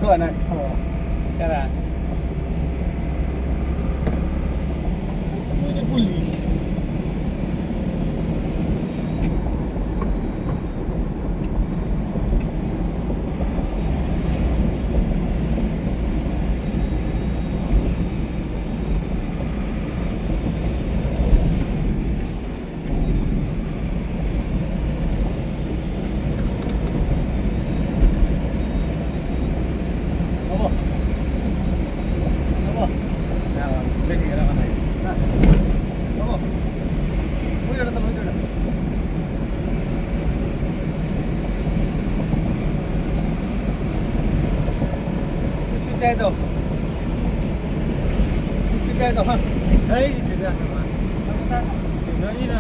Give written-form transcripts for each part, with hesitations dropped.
হয় না কারা ওই যে পুলিশ বেশি গেলে মানে এই সেটা না নই না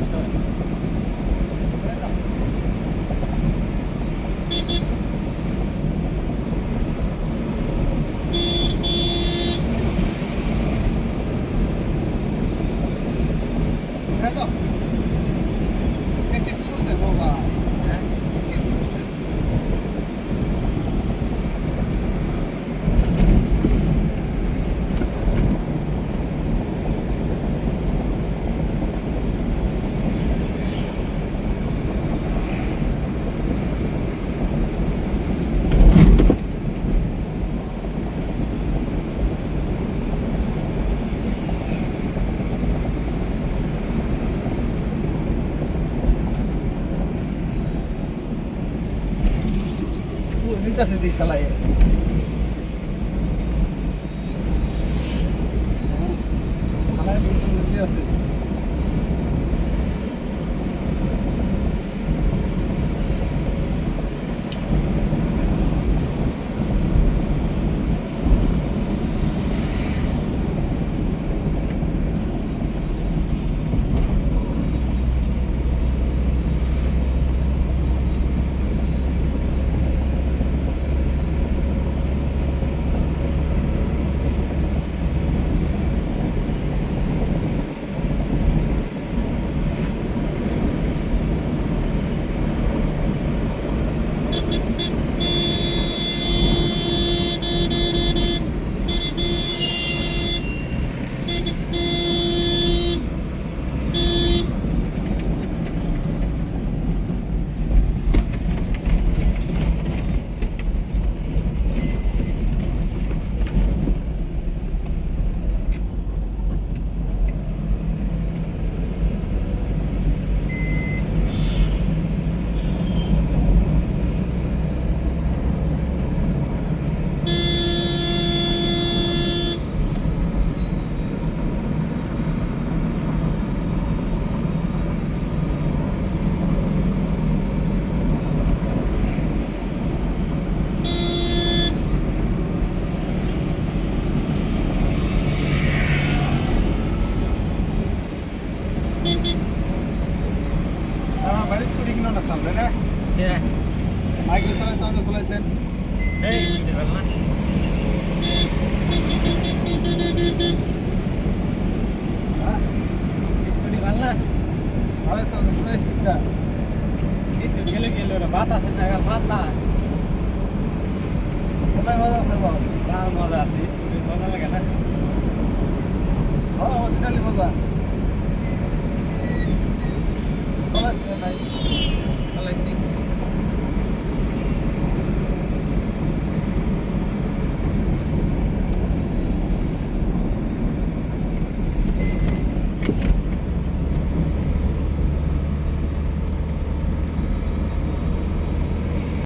দিতেছে দি খেলায় খেলায় বুঝতে আছে বাইরে স্কুটি কিনো না সামনে রে হ্যাঁ মাইকেল চালাইতেন এই দেবেন না স্কুটি ভাল না আরে তো পুরো স্পিডটা স্কুটি গেলে ওরা বাতাসের জায়গা পাতলা সবাই মজা আছে বাবা তার মজা আছে স্কুটির মজা লাগে না হ্যাঁ অরিজিনালি মজা